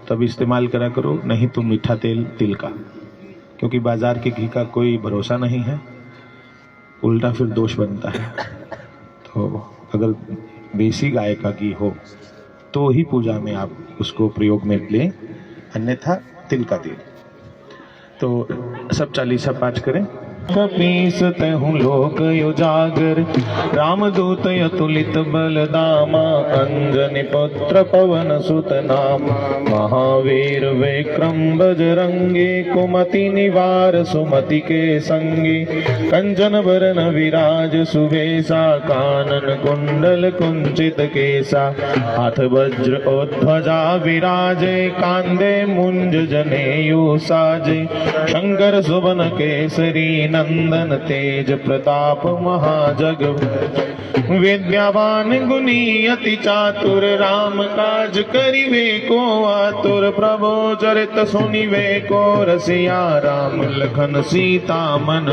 तब इस्तेमाल करा करो, नहीं तो मीठा तेल तिल का, क्योंकि बाजार के घी का कोई भरोसा नहीं है, उल्टा फिर दोष बनता है। तो अगर देसी गाय का घी हो तो ही पूजा में आप उसको प्रयोग में लें, अन्यथा तिल का तेल। तो सब चालीसा पाठ करें। कपीस तहु लोक उजागर, रामदूत अतुलित बलदामा, अंजनी पुत्र पवन सुत नाम, महावीर विक्रम बजरंगी, कुमति निवार सुमति के संगी, कंचन बरन विराज सुबेसा, कानन कुंडल कुंचित केसा, हाथ वज्र ध्वजा विराजे, कांदे मुंज जनेयु साजे, शंकर सुवन केसरी नंदन, तेज प्रताप महाजग, विद्यावान गुणी अति चातुर, राम काज करिवे को आतुर, प्रभु चरित सुनिवे को रसिया, राम लखन सीता मन,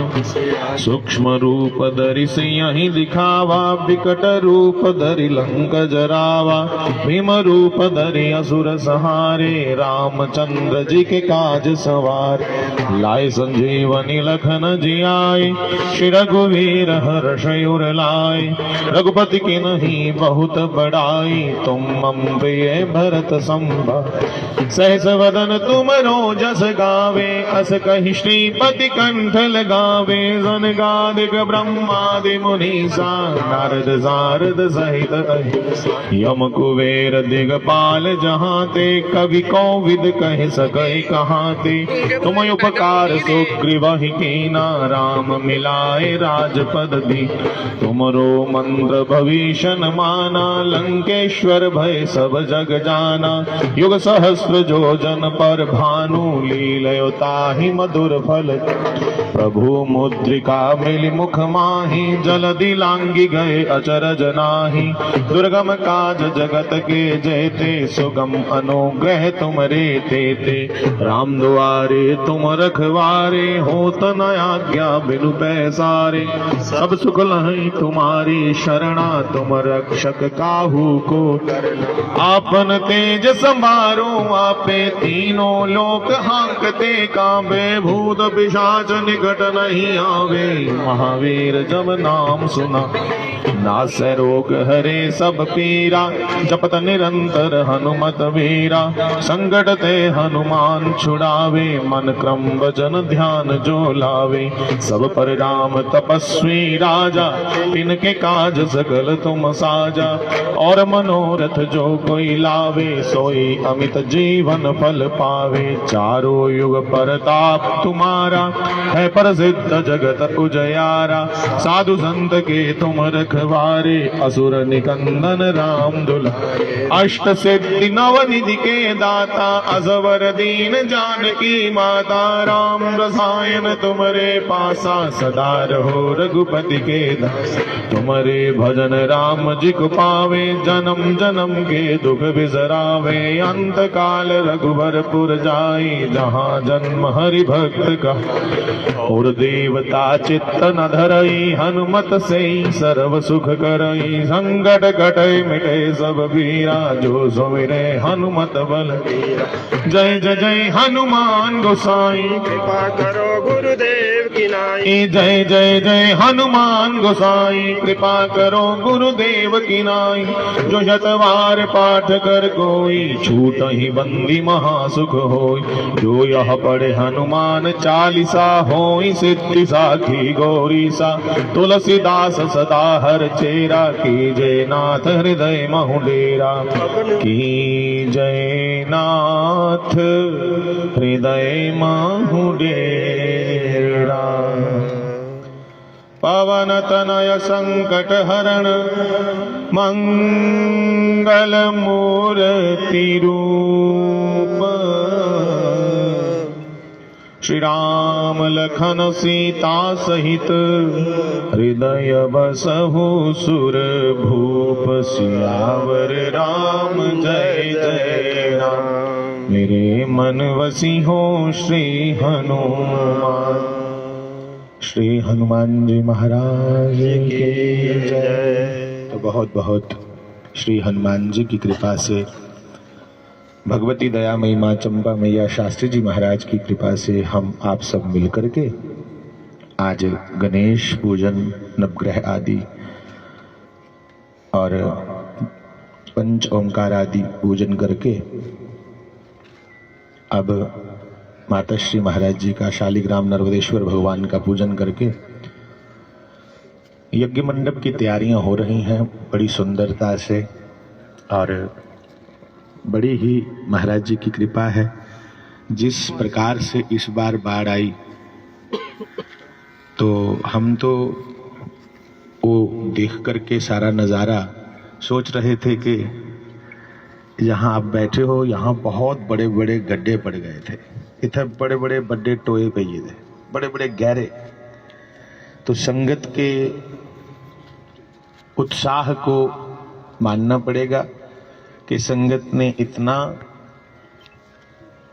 सूक्ष्म रूप धरि सियहि दिखावा, विकट रूप धरि लंक जरावा, भीम रूप धरि असुर संहारे, रामचंद्र जी के काज सवार, लाए संजीवनी लखन जियाए, श्री रघुवीर हर्ष उर लाए, रघुपति की नहीं बहुत बड़ाई, तुम मम प्रिय भरत संभा, सहस वदन तुम रोजस गावे, अस कहि श्रीपति कंठ लगावे, जन गादिक ब्रह्मादि मुनीसा, नारद सारद सहित यम कुबेर दिगपाल जहाते, कवि कोविद कह सके कहाते, तुम उपकार सुग्रीवहि कीना, राम मिलाए राजपद दी, तुमरो मंत्र भविष्य माना, लंकेश्वर भय सब जग जाना, युग सहस्त्र जो जन पर भानु, लीलयो ताहि मधुर फल, प्रभु मुद्रिका मिली मुख माही, जलधि लांगी गए अचरज नाही, दुर्गम काज जगत के जेते, सुगम अनुग्रह तुम रे तेते, राम दुआरे तुम रखवारे, होत न आज्ञा बिनु पैसारे, सब सुख लहै तुम्हारी शरणा, तुम रक्षक काहू को, आपन तेज संभारो आपे, तीनों लोक हांकते कांबे, भूत पिशाच निकट नहीं आवे, महावीर जब नाम सुना, नासै रोग हरे सब पीरा, जपत निरंतर हनुमत वीरा, संकट ते हनुमान छुड़ावे, मन क्रम वचन ध्यान जो लावे, सब पर राम तपस्वी राजा, तिनके काज सकल तुम साजा, और मनोरथ जो कोई लावे, सोई अमित जीवन फल पावे, चारों युग परताप तुम्हारा, है प्रसिद्ध जगत उजयारा, साधु संत के तुम रखवारे, असुर निकंदन राम दुलारे, अष्ट सिद्धि नवनिधि के दाता, असवर दीन जानकी माता, राम रसायन तुमरे पासा, सदा रहो रघुपति के दास, तुमरे भजन राम जी को पावे, जन्म जन्म के दुख बिसरावे, अंत काल रघुबरपुर जाई, जहाँ जन्म हरि भक्त का, और देवता चित्त न धरई, हनुमत से सर्व सुख करई, संकट कटै मिटे सब पीरा, जो सुमिरे हनुमत बल, जय जय जय हनुमान गोसाई, कृपा करो गुरुदेव की नाई, जय जय जय हनुमान गोसाई, कृपा करो गुरुदेव की नाई, जो शतवार पाठ कर कोई, छूट ही बंदी महासुख होई, जो यह पढ़े हनुमान चालीसा, होई सिद्धि साखी गौरी सा, तुलसीदास सदा हर चेरा, की जय नाथ हृदय महु डेरा, की जय नाथ हृदय महु डेरा, पवन तनय संकट हरण, मंगल मूर्ति रूप, श्री राम लखन सीता सहित, हृदय बसहु सुर भूप, सियावर राम जय जय राम, मेरे मन वसी हो श्री हनुमान, श्री हनुमान जी महाराज की जय। तो बहुत बहुत श्री हनुमान जी की कृपा से भगवती दयामयी माँ चंपा मैया शास्त्री जी महाराज की कृपा से हम आप सब मिलकर के आज गणेश पूजन, नवग्रह आदि और पंच ओंकार आदि पूजन करके अब माता श्री महाराज जी का शालिग्राम नर्वदेश्वर भगवान का पूजन करके यज्ञ मंडप की तैयारियां हो रही हैं बड़ी सुंदरता से। और बड़ी ही महाराज जी की कृपा है, जिस प्रकार से इस बार बाढ़ आई तो हम तो वो देख करके सारा नज़ारा सोच रहे थे कि यहाँ आप बैठे हो यहाँ बहुत बड़े बड़े गड्ढे पड़ गए थे, इतने बड़े बड़े बड़े टोए पे थे, बड़े बड़े गहरे। तो संगत के उत्साह को मानना पड़ेगा कि संगत ने इतना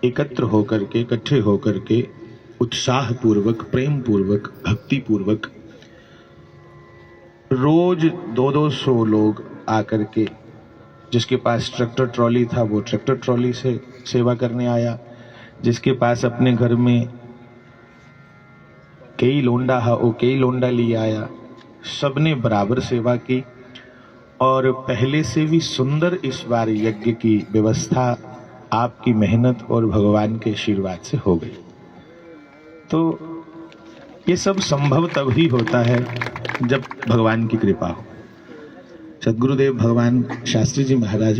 एकत्र होकर के, इकट्ठे होकर के उत्साह पूर्वक, प्रेम पूर्वक, भक्ति पूर्वक रोज 200 लोग आकर के, जिसके पास ट्रैक्टर ट्रॉली था वो ट्रैक्टर ट्रॉली से सेवा करने आया, जिसके पास अपने घर में कई लोंडा है वो कई लोंडा लिए आया, सबने बराबर सेवा की। और पहले से भी सुंदर इस बार यज्ञ की व्यवस्था आपकी मेहनत और भगवान के आशीर्वाद से हो गई। तो ये सब संभव तभी होता है जब भगवान की कृपा हो। सद्गुरुदेव भगवान शास्त्री जी महाराज,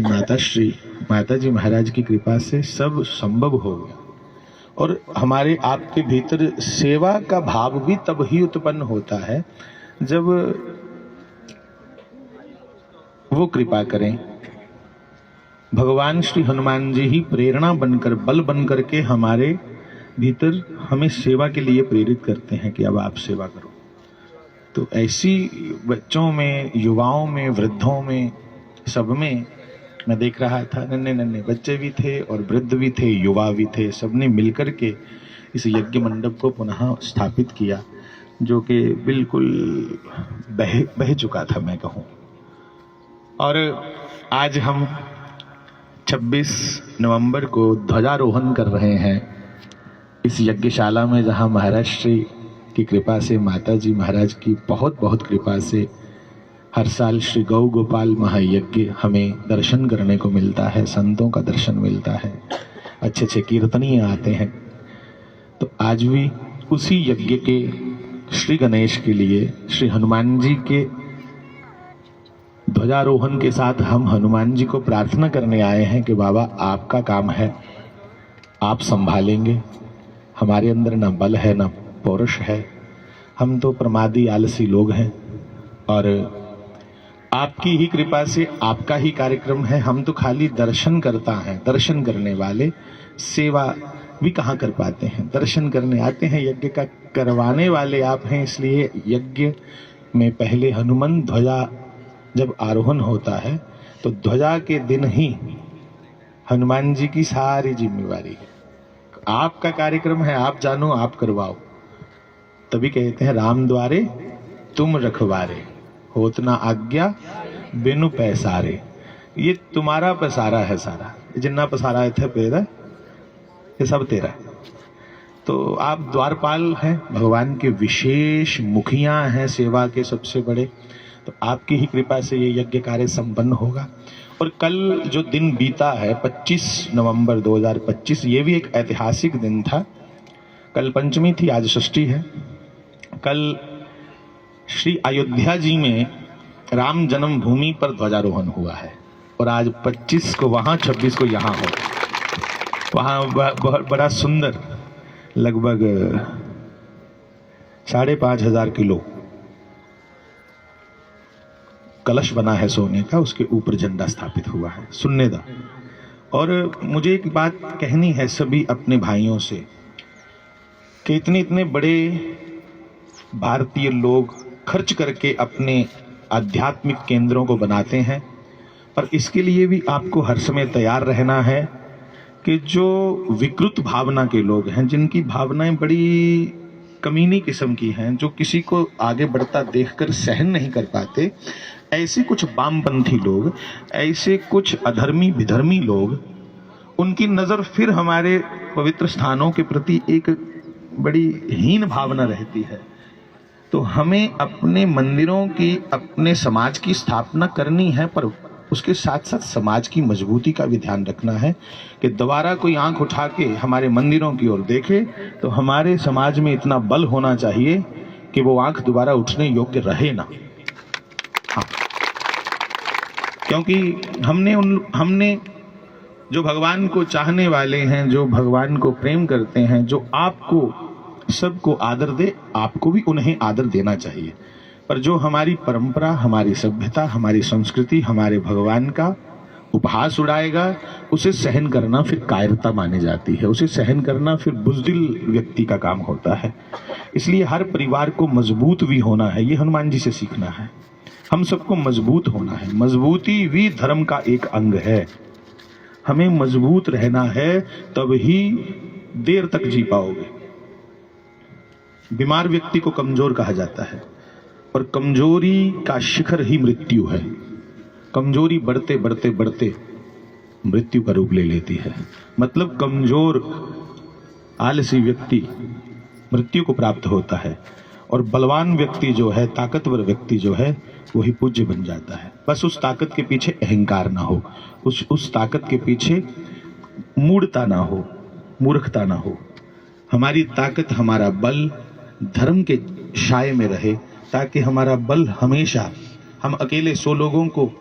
माता जी महाराज की कृपा से सब संभव हो गया। और हमारे आपके भीतर सेवा का भाव भी तब ही उत्पन्न होता है जब वो कृपा करें। भगवान श्री हनुमान जी ही प्रेरणा बनकर, बल बनकर के हमारे भीतर हमें सेवा के लिए प्रेरित करते हैं कि अब आप सेवा करो। तो ऐसी बच्चों में, युवाओं में, वृद्धों में, सब में मैं देख रहा था, नन्हे नन्हे बच्चे भी थे और वृद्ध भी थे, युवा भी थे, सबने मिलकर के इस यज्ञ मंडप को पुनः स्थापित किया, जो कि बिल्कुल बह चुका था मैं कहूँ। और आज हम 26 नवंबर को ध्वजारोहण कर रहे हैं इस यज्ञशाला में, जहाँ महाराज श्री की कृपा से, माता जी महाराज की बहुत बहुत कृपा से हर साल श्री गौ गोपाल महायज्ञ हमें दर्शन करने को मिलता है, संतों का दर्शन मिलता है, अच्छे अच्छे कीर्तनीय आते हैं। तो आज भी उसी यज्ञ के श्री गणेश के लिए, श्री हनुमान जी के ध्वजारोहण के साथ हम हनुमान जी को प्रार्थना करने आए हैं कि बाबा आपका काम है, आप संभालेंगे। हमारे अंदर ना बल है ना पौरुष है, हम तो प्रमादी आलसी लोग हैं और आपकी ही कृपा से आपका ही कार्यक्रम है। हम तो खाली दर्शन करता हैं, दर्शन करने वाले सेवा भी कहाँ कर पाते हैं। दर्शन करने आते हैं, यज्ञ का करवाने वाले आप हैं। इसलिए यज्ञ में पहले हनुमान ध्वजा जब आरोहण होता है तो ध्वजा के दिन ही हनुमान जी की सारी जिम्मेवारी है, आपका कार्यक्रम है, आप जानो, आप करवाओ। तभी कहते हैं राम द्वारे तुम रखवारे, होत ना आज्ञा बिनु पैसारे। ये तुम्हारा पसारा है सारा, जिन्ना पसारा है थे पेरा, ये सब तेरा है। तो आप द्वारपाल हैं, भगवान के विशेष मुखिया हैं, सेवा के सबसे बड़े। तो आपकी ही कृपा से ये यज्ञ कार्य संपन्न होगा। और कल जो दिन बीता है 25 नवंबर 2025, ये भी एक ऐतिहासिक दिन था। कल पंचमी थी, आज षष्ठी है। कल श्री अयोध्या जी में राम जन्मभूमि पर ध्वजारोहण हुआ है और आज 25 को वहाँ, 26 को यहाँ हो। वहाँ बहुत बड़ा सुंदर, लगभग 5,500 किलो कलश बना है सोने का, उसके ऊपर झंडा स्थापित हुआ है, सुन्नेदा। और मुझे एक बात कहनी है सभी अपने भाइयों से कि इतने बड़े भारतीय लोग खर्च करके अपने आध्यात्मिक केंद्रों को बनाते हैं, और इसके लिए भी आपको हर समय तैयार रहना है कि जो विकृत भावना के लोग हैं, जिनकी भावनाएं बड़ी कमीनी किस्म की हैं, जो किसी को आगे बढ़ता देखकर सहन नहीं कर पाते, ऐसे कुछ वामपंथी लोग, ऐसे कुछ अधर्मी विधर्मी लोग उनकी नजर फिर हमारे पवित्र स्थानों के प्रति एक बड़ी हीन भावना रहती है। तो हमें अपने मंदिरों की, अपने समाज की स्थापना करनी है, पर उसके साथ साथ समाज की मजबूती का भी ध्यान रखना है कि दोबारा कोई आंख उठा के हमारे मंदिरों की ओर देखे तो हमारे समाज में इतना बल होना चाहिए कि वो आंख दोबारा उठने योग्य रहे ना। हाँ, क्योंकि हमने जो भगवान को चाहने वाले हैं, जो भगवान को प्रेम करते हैं, जो आपको सबको आदर दे, आपको भी उन्हें आदर देना चाहिए। पर जो हमारी परंपरा, हमारी सभ्यता, हमारी संस्कृति, हमारे भगवान का उपहास उड़ाएगा, उसे सहन करना फिर कायरता मानी जाती है, उसे सहन करना फिर बुज़दिल व्यक्ति का काम होता है। इसलिए हर परिवार को मजबूत भी होना है, ये हनुमान जी से सीखना है। हम सबको मजबूत होना है। मजबूती भी धर्म का एक अंग है। हमें मजबूत रहना है, तब ही देर तक जी पाओगे। बीमार व्यक्ति को कमजोर कहा जाता है और कमजोरी का शिखर ही मृत्यु है। कमजोरी बढ़ते बढ़ते बढ़ते मृत्यु का रूप ले लेती है। मतलब कमजोर आलसी व्यक्ति मृत्यु को प्राप्त होता है और बलवान व्यक्ति जो है, ताकतवर व्यक्ति जो है, वही पूज्य बन जाता है। बस उस ताकत के पीछे अहंकार ना हो, उस ताकत के पीछे मूढ़ता ना हो, मूर्खता ना हो। हमारी ताकत, हमारा बल धर्म के साये में रहे, ताकि हमारा बल हमेशा, हम अकेले 100 लोगों को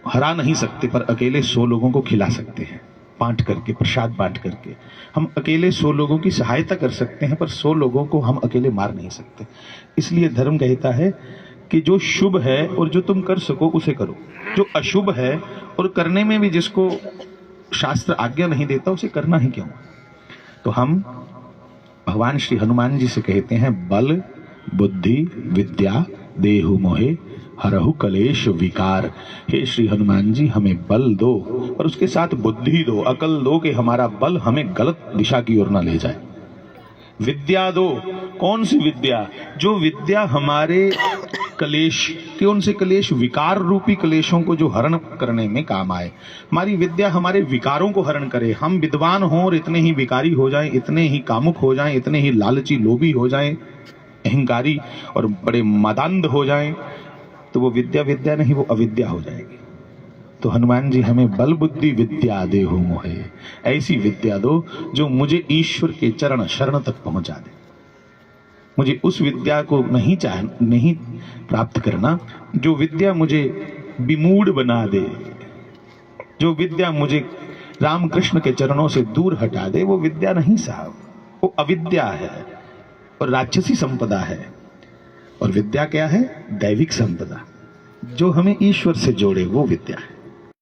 हरा नहीं सकते, पर अकेले 100 लोगों को खिला सकते हैं, बांट करके, प्रसाद बांट करके। हम अकेले 100 लोगों की सहायता कर सकते हैं, पर 100 लोगों को हम अकेले मार नहीं सकते। इसलिए धर्म कहता है कि जो शुभ है और जो तुम कर सको उसे करो, जो अशुभ है और करने में भी जिसको शास्त्र आज्ञा नहीं देता उसे करना ही क्यों। तो हम भगवान श्री हनुमान जी से कहते हैं, बल बुद्धि विद्या देहु मोहे हरहु कलेश विकार। हे श्री हनुमान जी, हमें बल दो और उसके साथ बुद्धि दो, अकल दो कि हमारा बल हमें गलत दिशा की ओर ना ले जाए। विद्या दो। कौन सी विद्या? जो विद्या हमारे कलेश, कौन से कलेश? विकार रूपी कलेशों को जो हरण करने में काम आए। हमारी विद्या हमारे विकारों को हरण करे। हम विद्वान हों और इतने ही विकारी हो जाएं, इतने ही कामुक हो जाएं, इतने ही लालची लोभी हो जाएं, अहंकारी और बड़े मदांध हो जाएं, तो वो विद्या विद्या नहीं, वो अविद्या हो जाएगी। तो हनुमान जी हमें बल बुद्धि विद्या देहु मोहे, ऐसी विद्या दो जो मुझे ईश्वर के चरण शरण तक पहुंचा दे। मुझे उस विद्या को नहीं प्राप्त करना जो विद्या मुझे विमूढ़ बना दे, जो विद्या मुझे रामकृष्ण के चरणों से दूर हटा दे। वो विद्या नहीं साहब, वो अविद्या है और राक्षसी संपदा है। और विद्या क्या है? दैविक संपदा, जो हमें ईश्वर से जोड़े, वो विद्या है।